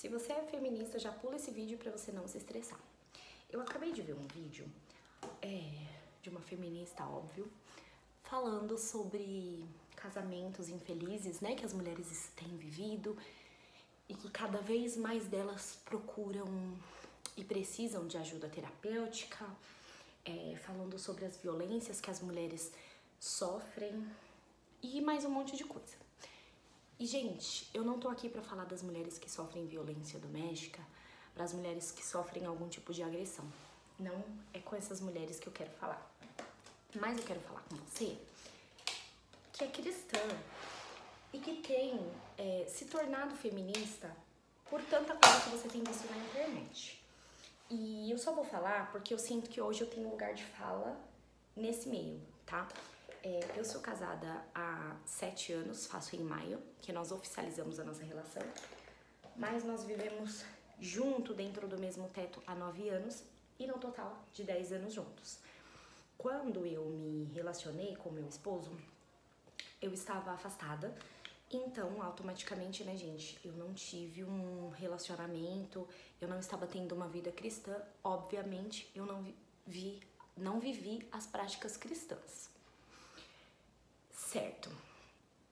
Se você é feminista, já pula esse vídeo pra você não se estressar. Eu acabei de ver um vídeo de uma feminista, óbvio, falando sobre casamentos infelizes, né, que as mulheres têm vivido e que cada vez mais delas procuram e precisam de ajuda terapêutica, falando sobre as violências que as mulheres sofrem e mais um monte de coisa. E, gente, eu não tô aqui pra falar das mulheres que sofrem violência doméstica, pras mulheres que sofrem algum tipo de agressão. Não é com essas mulheres que eu quero falar. Mas eu quero falar com você que é cristã e que tem se tornado feminista por tanta coisa que você tem visto na internet. E eu só vou falar porque eu sinto que hoje eu tenho lugar de fala nesse meio, tá? Eu sou casada há 7 anos, faço em maio, que nós oficializamos a nossa relação. Mas nós vivemos junto, dentro do mesmo teto, há 9 anos e no total de 10 anos juntos. Quando eu me relacionei com meu esposo, eu estava afastada, então automaticamente, né, gente, eu não tive um relacionamento, eu não estava tendo uma vida cristã, obviamente eu não vivi as práticas cristãs. Certo.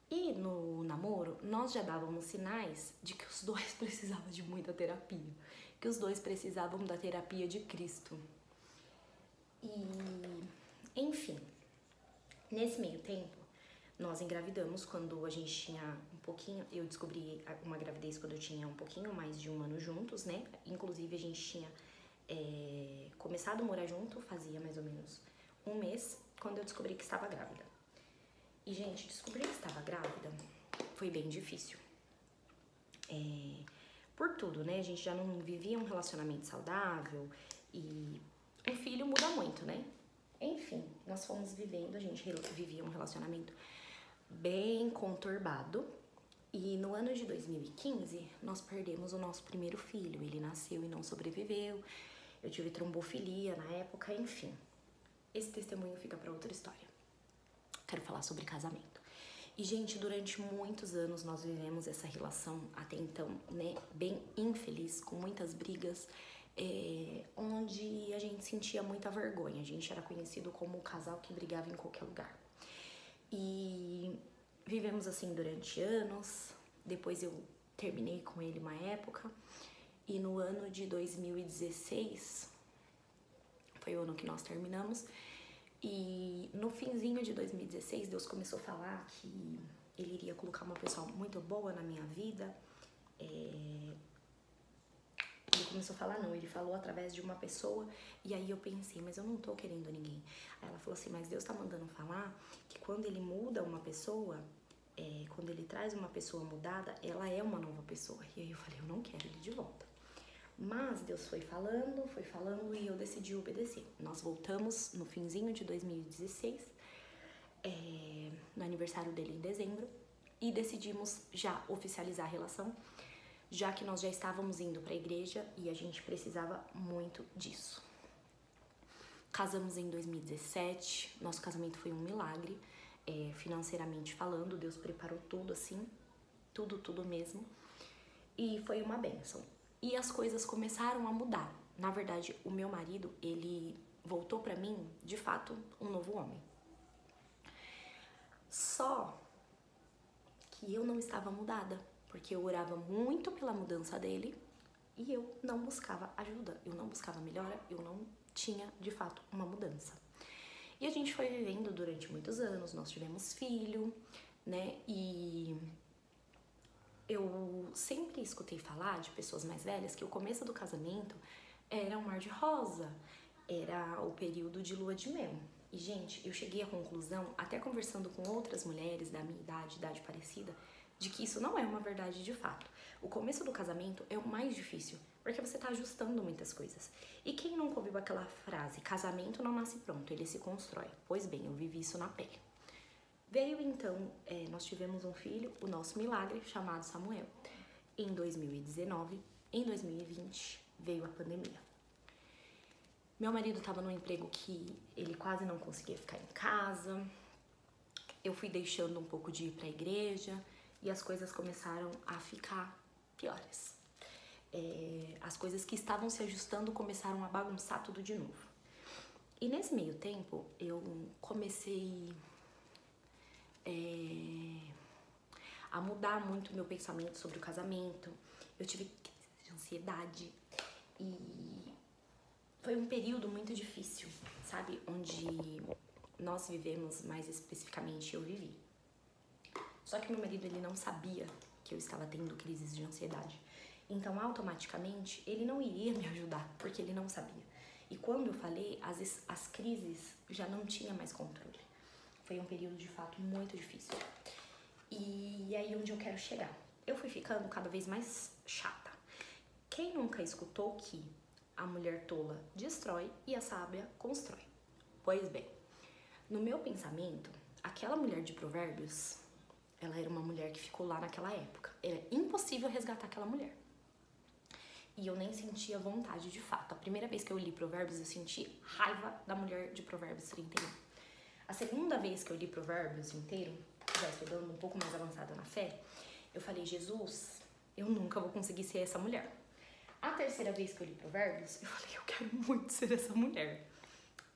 E no namoro, nós já dávamos sinais de que os dois precisavam de muita terapia, que os dois precisavam da terapia de Cristo. E, enfim, nesse meio tempo, nós engravidamos quando a gente tinha um pouquinho, eu descobri uma gravidez quando eu tinha um pouquinho mais de 1 ano juntos, né? Inclusive a gente tinha começado a morar junto, fazia mais ou menos 1 mês, quando eu descobri que estava grávida. E, gente, descobrir que estava grávida foi bem difícil. Por tudo, né? A gente já não vivia um relacionamento saudável e um filho muda muito, né? Enfim, nós fomos vivendo, a gente vivia um relacionamento bem conturbado. E no ano de 2015, nós perdemos o nosso primeiro filho. Ele nasceu e não sobreviveu. Eu tive trombofilia na época, enfim. Esse testemunho fica para outra história. Quero falar sobre casamento. E, gente, durante muitos anos nós vivemos essa relação até então, né, bem infeliz, com muitas brigas, onde a gente sentia muita vergonha. A gente era conhecido como o casal que brigava em qualquer lugar. E vivemos assim durante anos. Depois eu terminei com ele uma época. E no ano de 2016, foi o ano que nós terminamos. E no finzinho de 2016, Deus começou a falar que Ele iria colocar uma pessoa muito boa na minha vida. Ele começou a falar, não, Ele falou através de uma pessoa. E aí eu pensei, mas eu não tô querendo ninguém. Aí ela falou assim, mas Deus tá mandando falar que quando Ele muda uma pessoa, quando Ele traz uma pessoa mudada, ela é uma nova pessoa. E aí eu falei, eu não quero Ele de volta. Mas Deus foi falando e eu decidi obedecer. Nós voltamos no finzinho de 2016, no aniversário dele em dezembro, e decidimos já oficializar a relação, já que nós já estávamos indo para a igreja e a gente precisava muito disso. Casamos em 2017, nosso casamento foi um milagre, financeiramente falando, Deus preparou tudo assim, tudo mesmo, e foi uma bênção. E as coisas começaram a mudar. Na verdade, o meu marido, ele voltou pra mim, de fato, um novo homem. Só que eu não estava mudada, porque eu orava muito pela mudança dele e eu não buscava ajuda, eu não buscava melhora, eu não tinha, de fato, uma mudança. E a gente foi vivendo durante muitos anos, nós tivemos filho, né, e eu sempre escutei falar de pessoas mais velhas que o começo do casamento era um mar de rosa, era o período de lua de mel. E, gente, eu cheguei à conclusão, até conversando com outras mulheres da minha idade parecida, de que isso não é uma verdade de fato. O começo do casamento é o mais difícil, porque você tá ajustando muitas coisas. E quem nunca ouviu aquela frase, casamento não nasce pronto, ele se constrói? Pois bem, eu vivi isso na pele. Veio então, nós tivemos um filho, o nosso milagre, chamado Samuel, em 2019. Em 2020 veio a pandemia. Meu marido estava num emprego que ele quase não conseguia ficar em casa. Eu fui deixando um pouco de ir para a igreja e as coisas começaram a ficar piores. as coisas que estavam se ajustando começaram a bagunçar tudo de novo. E nesse meio tempo, eu comecei a mudar muito meu pensamento sobre o casamento. Eu tive crise de ansiedade e foi um período muito difícil, sabe? Onde nós vivemos, mais especificamente eu vivi. Só que meu marido, ele não sabia que eu estava tendo crises de ansiedade. Então, automaticamente, ele não iria me ajudar, porque ele não sabia. E quando eu falei, as crises já não tinha mais controle. Foi um período, de fato, muito difícil. E aí, onde eu quero chegar? Eu fui ficando cada vez mais chata. Quem nunca escutou que a mulher tola destrói e a sábia constrói? Pois bem, no meu pensamento, aquela mulher de Provérbios, ela era uma mulher que ficou lá naquela época. Era impossível resgatar aquela mulher. E eu nem sentia vontade de fato. A primeira vez que eu li Provérbios, eu senti raiva da mulher de Provérbios 31. A segunda vez que eu li Provérbios inteiro, já estudando um pouco mais avançada na fé, eu falei, Jesus, eu nunca vou conseguir ser essa mulher. A terceira vez que eu li Provérbios, eu falei, eu quero muito ser essa mulher.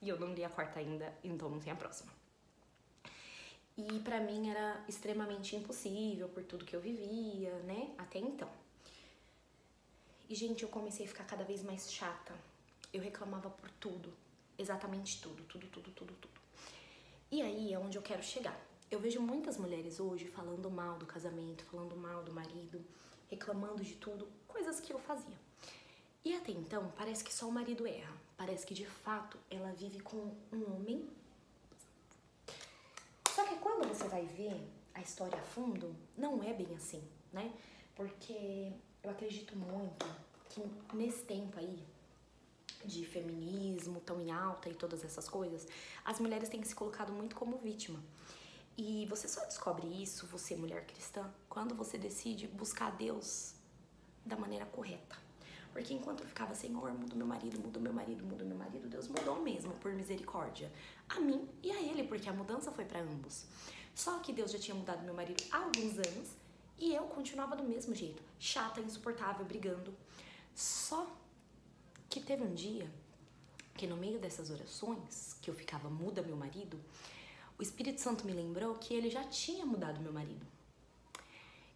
E eu não li a quarta ainda, então não tem a próxima. E pra mim era extremamente impossível por tudo que eu vivia, né, até então. E, gente, eu comecei a ficar cada vez mais chata. Eu reclamava por tudo, exatamente tudo. E aí é onde eu quero chegar. Eu vejo muitas mulheres hoje falando mal do casamento, falando mal do marido, reclamando de tudo, coisas que eu fazia. E até então, parece que só o marido erra. Parece que, de fato, ela vive com um homem. Só que quando você vai ver a história a fundo, não é bem assim, né? Porque eu acredito muito que nesse tempo aí de feminismo tão em alta e todas essas coisas, as mulheres têm se colocado muito como vítima. E você só descobre isso, você mulher cristã, quando você decide buscar Deus da maneira correta. Porque enquanto eu ficava, Senhor, muda meu marido, muda meu marido, muda meu marido, Deus mudou mesmo, por misericórdia. A mim e a ele, porque a mudança foi para ambos. Só que Deus já tinha mudado meu marido há alguns anos e eu continuava do mesmo jeito, chata, insuportável, brigando. Só que teve um dia que no meio dessas orações, que eu ficava, muda meu marido, o Espírito Santo me lembrou que ele já tinha mudado meu marido.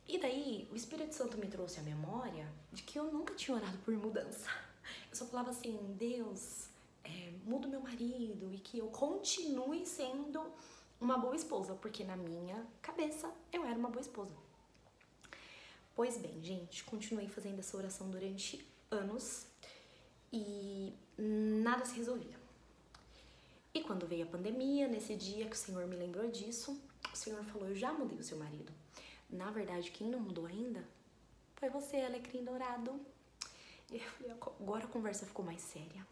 E daí, o Espírito Santo me trouxe a memória de que eu nunca tinha orado por mudança. Eu só falava assim, Deus, muda meu marido e que eu continue sendo uma boa esposa, porque na minha cabeça eu era uma boa esposa. Pois bem, gente, continuei fazendo essa oração durante anos e nada se resolvia. E quando veio a pandemia, nesse dia que o Senhor me lembrou disso, o Senhor falou, eu já mudei o seu marido. Na verdade, quem não mudou ainda foi você, alecrim dourado. E eu falei, agora a conversa ficou mais séria.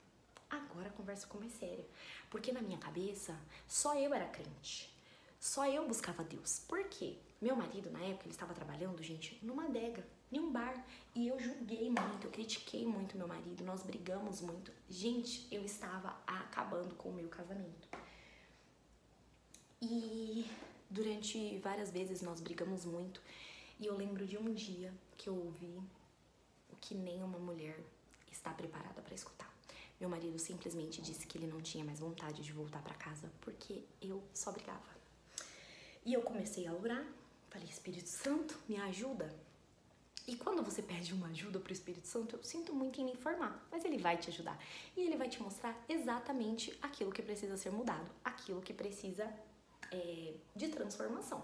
Agora a conversa ficou mais séria. Porque na minha cabeça, só eu era crente. Só eu buscava Deus. Por quê? Meu marido, na época, ele estava trabalhando, gente, numa adega, em um bar. E eu julguei muito, eu critiquei muito meu marido, nós brigamos muito. Gente, eu estava acabando com o meu casamento. E durante várias vezes nós brigamos muito. E eu lembro de um dia que eu ouvi o que nem uma mulher está preparada para escutar. Meu marido simplesmente disse que ele não tinha mais vontade de voltar para casa porque eu só brigava. E eu comecei a orar, falei, Espírito Santo, me ajuda. E quando você pede uma ajuda pro Espírito Santo, eu sinto muito em me informar, mas ele vai te ajudar. E ele vai te mostrar exatamente aquilo que precisa ser mudado, aquilo que precisa de transformação.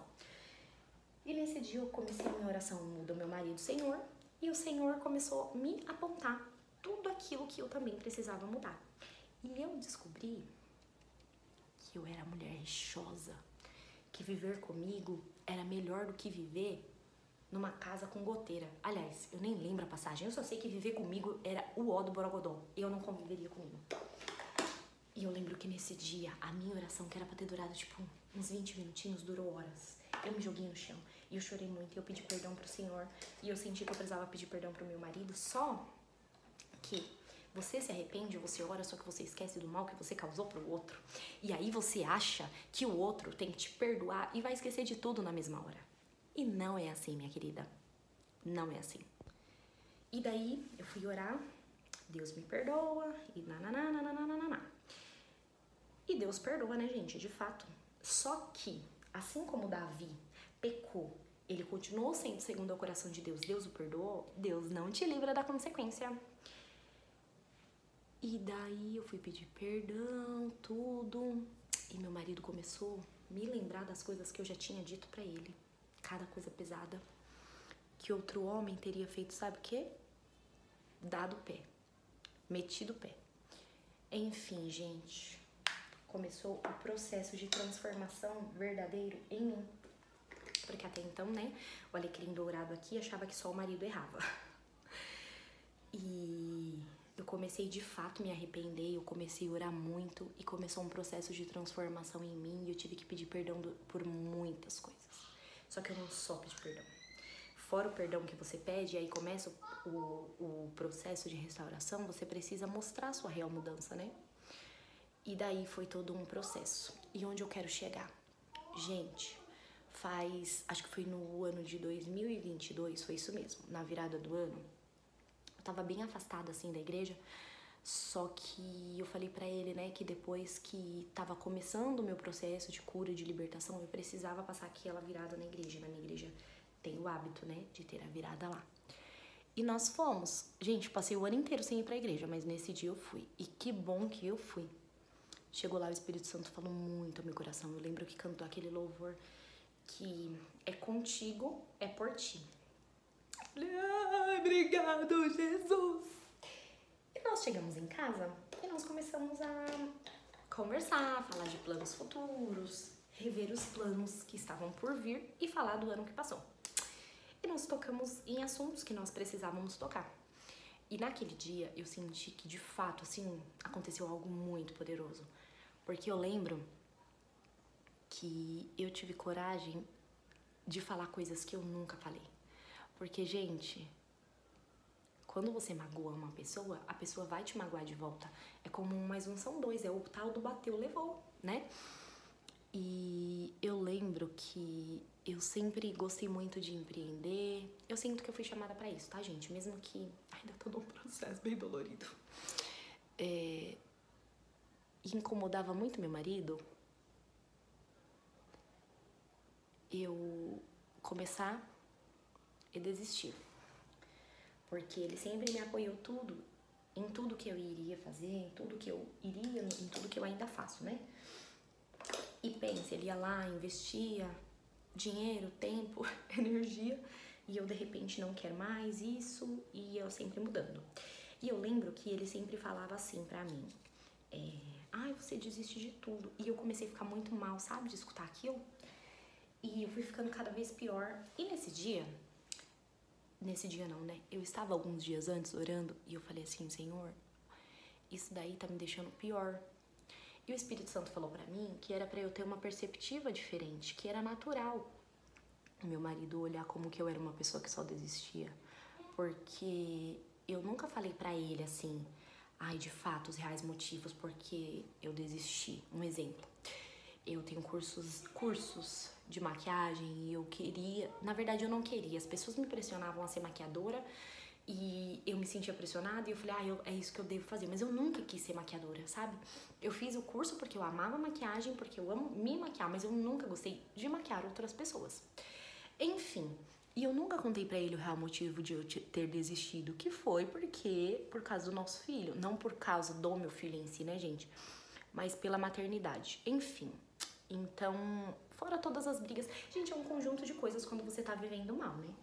E nesse dia eu comecei a minha oração, muda meu marido, Senhor, e o Senhor começou a me apontar tudo aquilo que eu também precisava mudar. E eu descobri que eu era mulher rixosa, que viver comigo era melhor do que viver numa casa com goteira. Aliás, eu nem lembro a passagem, eu só sei que viver comigo era o ó do borogodó. Eu não conviveria comigo. E eu lembro que nesse dia, a minha oração, que era pra ter durado tipo uns 20 minutinhos, durou horas. Eu me joguei no chão e eu chorei muito, eu pedi perdão pro Senhor e eu senti que eu precisava pedir perdão pro meu marido, só que você se arrepende, você ora, só que você esquece do mal que você causou pro outro. E aí você acha que o outro tem que te perdoar e vai esquecer de tudo na mesma hora. E não é assim, minha querida. Não é assim. E daí eu fui orar, Deus me perdoa, e nananana. E Deus perdoa, né, gente, de fato. Só que, assim como Davi pecou, ele continuou sendo segundo o coração de Deus, Deus o perdoou, Deus não te livra da consequência. E daí eu fui pedir perdão, tudo, e meu marido começou a me lembrar das coisas que eu já tinha dito pra ele. Cada coisa pesada. Que outro homem teria feito, sabe o quê? Dado o pé. Metido o pé. Enfim, gente, começou o processo de transformação verdadeiro em mim. Porque até então, né, o alecrim dourado aqui achava que só o marido errava. E eu comecei de fato me arrepender, eu comecei a orar muito e começou um processo de transformação em mim e eu tive que pedir perdão por muitas coisas. Só que eu não só pedi perdão. Fora o perdão que você pede, aí começa o processo de restauração, você precisa mostrar a sua real mudança, né? E daí foi todo um processo. E onde eu quero chegar? Gente, acho que foi no ano de 2022, foi isso mesmo, na virada do ano. Eu tava bem afastada, assim, da igreja, só que eu falei pra ele, né, que depois que tava começando o meu processo de cura, de libertação, eu precisava passar aquela virada na igreja. Na minha igreja tem o hábito, né, de ter a virada lá. E nós fomos. Gente, passei o ano inteiro sem ir pra igreja, mas nesse dia eu fui. E que bom que eu fui. Chegou lá, o Espírito Santo falou muito ao meu coração. Eu lembro que cantou aquele louvor que é contigo, é por ti. Ai, obrigado, Jesus! E nós chegamos em casa e nós começamos a conversar, falar de planos futuros, rever os planos que estavam por vir e falar do ano que passou. E nós tocamos em assuntos que nós precisávamos tocar. E naquele dia eu senti que de fato, assim, aconteceu algo muito poderoso. Porque eu lembro que eu tive coragem de falar coisas que eu nunca falei. Porque, gente, quando você magoa uma pessoa, a pessoa vai te magoar de volta. É como um mais um são dois, é o tal do bateu, levou, né? E eu lembro que eu sempre gostei muito de empreender. Eu sinto que eu fui chamada pra isso, tá, gente? Mesmo que ainda tô num processo bem dolorido. E incomodava muito meu marido eu começar e desistir. Porque ele sempre me apoiou em tudo que eu iria fazer, em tudo que eu iria, em tudo que eu ainda faço, né? E pense, ele ia lá, investia dinheiro, tempo, energia, e eu de repente não quero mais isso, e eu sempre mudando. E eu lembro que ele sempre falava assim pra mim, ai, você desiste de tudo. E eu comecei a ficar muito mal, sabe, de escutar aquilo. E eu fui ficando cada vez pior. E nesse dia não, né? Eu estava alguns dias antes orando e eu falei assim, Senhor, isso daí tá me deixando pior. E o Espírito Santo falou pra mim que era pra eu ter uma perspectiva diferente, que era natural o meu marido olhar como que eu era uma pessoa que só desistia. Porque eu nunca falei pra ele assim, ai, de fato, os reais motivos porque eu desisti. Um exemplo, eu tenho cursos de maquiagem e eu queria, na verdade eu não queria, as pessoas me pressionavam a ser maquiadora e eu me sentia pressionada e eu falei, é isso que eu devo fazer, mas eu nunca quis ser maquiadora, sabe? Eu fiz o curso porque eu amava maquiagem, porque eu amo me maquiar, mas eu nunca gostei de maquiar outras pessoas. Enfim, e eu nunca contei pra ele o real motivo de eu ter desistido, que foi por causa do nosso filho, não por causa do meu filho em si, né, gente? Mas pela maternidade. Enfim, então, fora todas as brigas. Gente, é um conjunto de coisas quando você tá vivendo mal, né?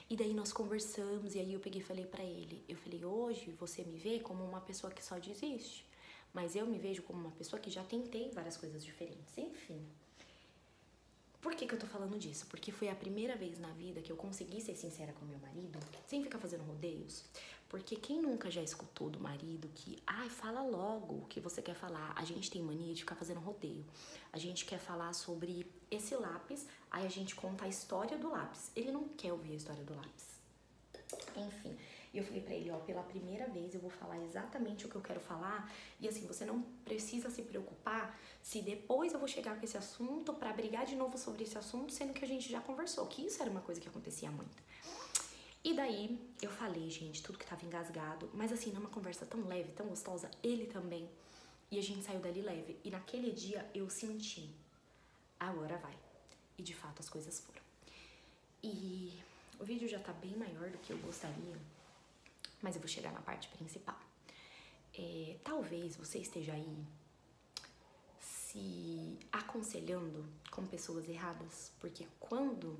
E daí nós conversamos, e aí eu peguei e falei pra ele, eu falei, hoje você me vê como uma pessoa que só desiste, mas eu me vejo como uma pessoa que já tentei várias coisas diferentes, enfim. Por que eu tô falando disso? Porque foi a primeira vez na vida que eu consegui ser sincera com meu marido, sem ficar fazendo rodeios. Porque quem nunca já escutou do marido que, fala logo o que você quer falar. A gente tem mania de ficar fazendo rodeio. A gente quer falar sobre esse lápis, aí a gente conta a história do lápis. Ele não quer ouvir a história do lápis. Enfim, e eu falei pra ele, pela primeira vez eu vou falar exatamente o que eu quero falar. E assim, você não precisa se preocupar se depois eu vou chegar com esse assunto pra brigar de novo sobre esse assunto, sendo que a gente já conversou, que isso era uma coisa que acontecia muito. E daí eu falei, gente, tudo que tava engasgado, mas assim, numa conversa tão leve, tão gostosa, ele também. E a gente saiu dali leve. E naquele dia eu senti, agora vai. E de fato as coisas foram. E o vídeo já tá bem maior do que eu gostaria, mas eu vou chegar na parte principal. Talvez você esteja aí se aconselhando com pessoas erradas, porque quando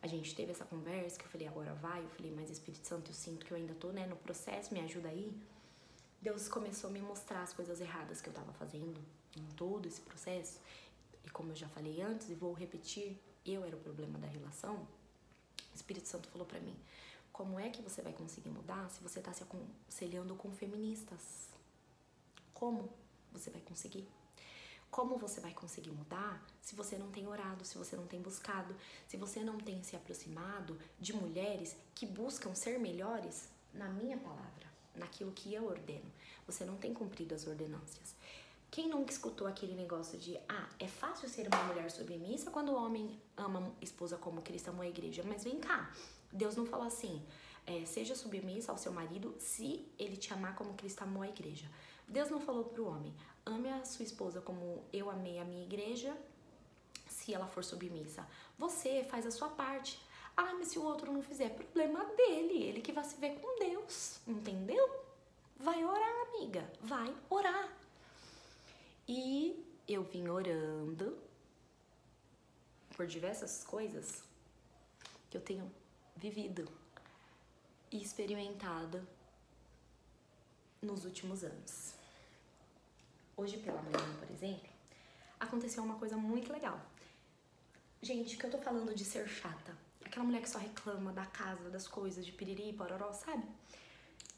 a gente teve essa conversa, que eu falei, agora vai, eu falei, mas Espírito Santo, eu sinto que eu ainda tô, né, no processo, me ajuda aí. Deus começou a me mostrar as coisas erradas que eu tava fazendo em todo esse processo. E como eu já falei antes, e vou repetir, eu era o problema da relação. O Espírito Santo falou pra mim, como é que você vai conseguir mudar se você tá se aconselhando com feministas? Como você vai conseguir? Como você vai conseguir mudar se você não tem orado, se você não tem buscado, se você não tem se aproximado de mulheres que buscam ser melhores na minha palavra, naquilo que eu ordeno? Você não tem cumprido as ordenâncias. Quem nunca escutou aquele negócio de é fácil ser uma mulher submissa quando o homem ama a esposa como Cristo amou a igreja? Mas vem cá, Deus não falou assim, seja submissa ao seu marido se ele te amar como Cristo amou a igreja. Deus não falou pro homem, ame a sua esposa como eu amei a minha igreja, se ela for submissa. Você faz a sua parte. Mas se o outro não fizer, problema dele, ele que vai se ver com Deus, entendeu? Vai orar, amiga, vai orar. E eu vim orando por diversas coisas que eu tenho vivido e experimentado nos últimos anos. Hoje pela manhã, por exemplo, aconteceu uma coisa muito legal. Gente, que eu tô falando de ser chata. Aquela mulher que só reclama da casa, das coisas, de piriri, pororó, sabe?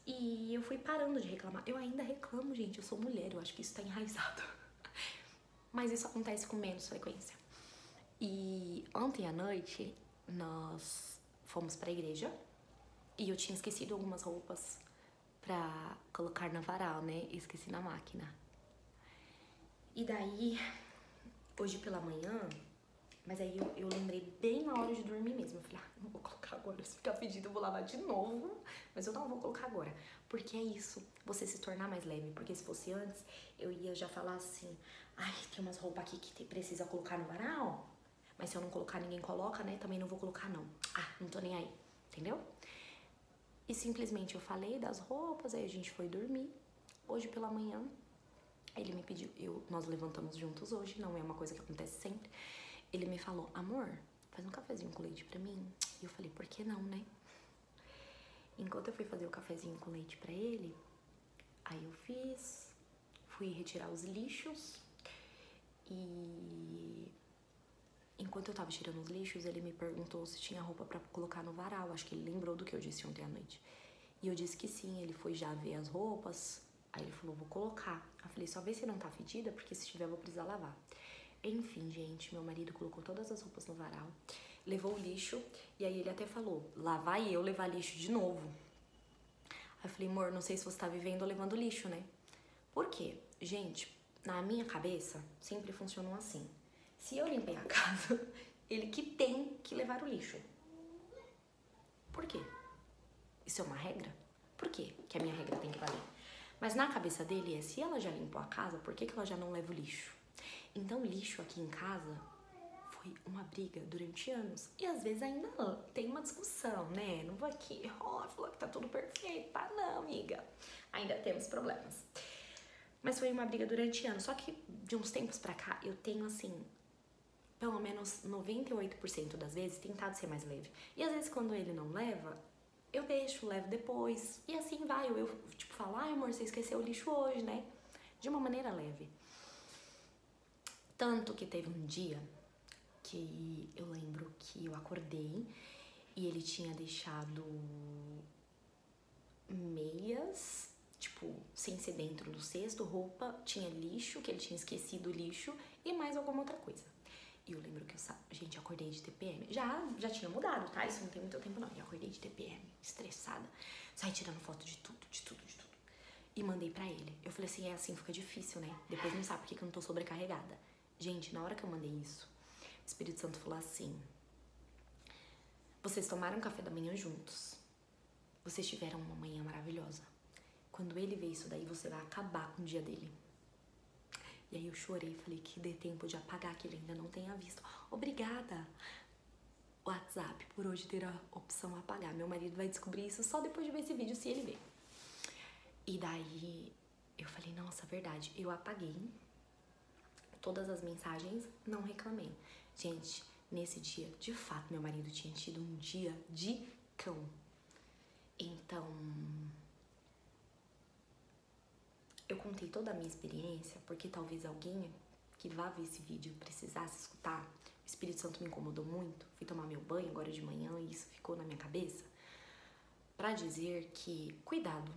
E eu fui parando de reclamar. Eu ainda reclamo, gente. Eu sou mulher, eu acho que isso tá enraizado. Mas isso acontece com menos frequência. E ontem à noite, nós fomos pra igreja. E eu tinha esquecido algumas roupas pra colocar na varal, né? E esqueci na máquina. E daí, hoje pela manhã, mas aí eu lembrei bem na hora de dormir mesmo. Eu falei, não vou colocar agora, se ficar pedido eu vou lavar de novo. Mas eu não vou colocar agora, porque é isso, você se tornar mais leve. Porque se fosse antes, eu ia já falar assim, tem umas roupas aqui que precisa colocar no varal. Mas se eu não colocar, ninguém coloca, né? Também não vou colocar não. Não tô nem aí, entendeu? E simplesmente eu falei das roupas, aí a gente foi dormir. Hoje pela manhã, ele me pediu, nós levantamos juntos hoje, não é uma coisa que acontece sempre. Ele me falou, amor, faz um cafezinho com leite pra mim. E eu falei, por que não, né? Enquanto eu fui fazer o cafezinho com leite pra ele, aí eu fui retirar os lixos. E enquanto eu tava tirando os lixos, ele me perguntou se tinha roupa pra colocar no varal. Acho que ele lembrou do que eu disse ontem à noite. E eu disse que sim, ele foi já ver as roupas. Aí ele falou, vou colocar. Eu falei, só vê se não tá fedida, porque se tiver eu vou precisar lavar. Enfim, gente, meu marido colocou todas as roupas no varal, levou o lixo, e aí ele até falou, lá vai eu levar lixo de novo. Aí eu falei, amor, não sei se você tá vivendo ou levando lixo, né? Por quê? Gente, na minha cabeça, sempre funcionou assim. Se eu limpei a casa, ele que tem que levar o lixo. Por quê? Isso é uma regra? Por quê que a minha regra tem que valer? Mas na cabeça dele se ela já limpou a casa, por que ela já não leva o lixo? Então, lixo aqui em casa foi uma briga durante anos. E às vezes ainda tem uma discussão, né? Não vou aqui, falar que tá tudo perfeito. Não, amiga. Ainda temos problemas. Mas foi uma briga durante anos. Só que de uns tempos pra cá, eu tenho, assim, pelo menos 98% das vezes, tentado ser mais leve. E às vezes, quando ele não leva, eu deixo, levo depois. E assim vai. Eu tipo, falo, amor, você esqueceu o lixo hoje, né? De uma maneira leve. Tanto que teve um dia que eu lembro que eu acordei e ele tinha deixado meias, tipo, sem ser dentro do cesto, roupa, tinha lixo, que ele tinha esquecido o lixo e mais alguma outra coisa. E eu lembro que eu acordei de TPM. Já tinha mudado, tá? Isso não tem muito tempo não. Eu acordei de TPM, estressada. Saí tirando foto de tudo. E mandei pra ele. Eu falei assim, assim fica difícil, né? Depois não sabe por que eu não tô sobrecarregada. Gente, na hora que eu mandei isso, o Espírito Santo falou assim, vocês tomaram café da manhã juntos. vocês tiveram uma manhã maravilhosa. Quando ele vê isso daí, você vai acabar com o dia dele. E aí eu chorei, falei que dê tempo de apagar, que ele ainda não tenha visto. Obrigada, WhatsApp, por hoje ter a opção apagar. Meu marido vai descobrir isso só depois de ver esse vídeo, se ele ver. E daí eu falei, nossa, verdade, eu apaguei todas as mensagens, não reclamei. Gente, nesse dia, de fato, meu marido tinha tido um dia de cão. Então, eu contei toda a minha experiência, porque talvez alguém que vá ver esse vídeo precisasse escutar. O Espírito Santo me incomodou muito, fui tomar meu banho agora de manhã e isso ficou na minha cabeça, pra dizer que cuidado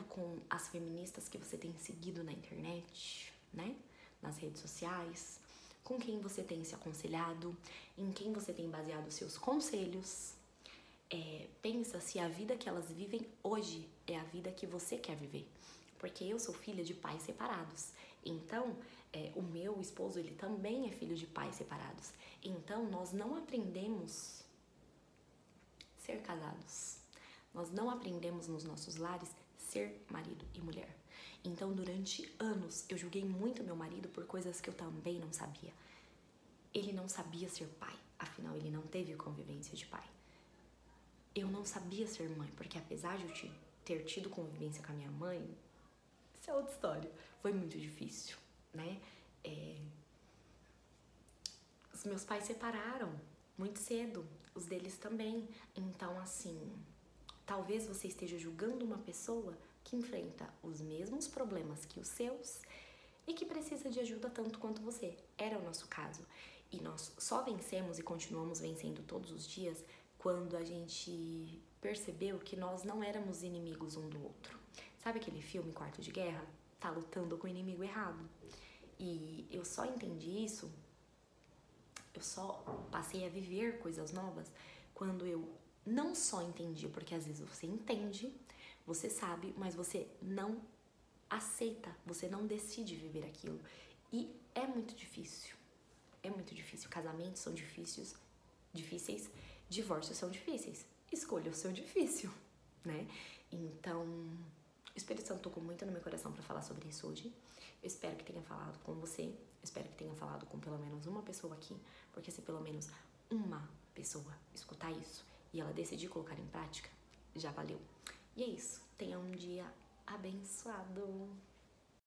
com as feministas que você tem seguido na internet, né? Nas redes sociais, com quem você tem se aconselhado, em quem você tem baseado seus conselhos. Pensa se a vida que elas vivem hoje é a vida que você quer viver. Porque eu sou filha de pais separados. Então, o meu esposo, ele também é filho de pais separados. Então, nós não aprendemos ser casados. Nós não aprendemos nos nossos lares ser marido e mulher. Então, durante anos, eu julguei muito meu marido por coisas que eu também não sabia. Ele não sabia ser pai, afinal, ele não teve convivência de pai. Eu não sabia ser mãe, porque apesar de eu ter tido convivência com a minha mãe, isso é outra história, foi muito difícil, né? Os meus pais separaram muito cedo, os deles também. Então, assim, talvez você esteja julgando uma pessoa que enfrenta os mesmos problemas que os seus e que precisa de ajuda tanto quanto você. Era o nosso caso. E nós só vencemos e continuamos vencendo todos os dias quando a gente percebeu que nós não éramos inimigos um do outro. Sabe aquele filme Quarto de Guerra? Tá lutando com o inimigo errado. E eu só entendi isso, eu só passei a viver coisas novas quando eu não só entendi, porque às vezes você entende, você sabe, mas você não aceita, você não decide viver aquilo. E é muito difícil. É muito difícil. Casamentos são difíceis, divórcios são difíceis. Escolha o seu difícil, né? Então, o Espírito Santo tocou muito no meu coração para falar sobre isso hoje. Eu espero que tenha falado com você. Eu espero que tenha falado com pelo menos uma pessoa aqui, porque se pelo menos uma pessoa escutar isso e ela decidir colocar em prática, já valeu. E é isso. Tenha um dia abençoado.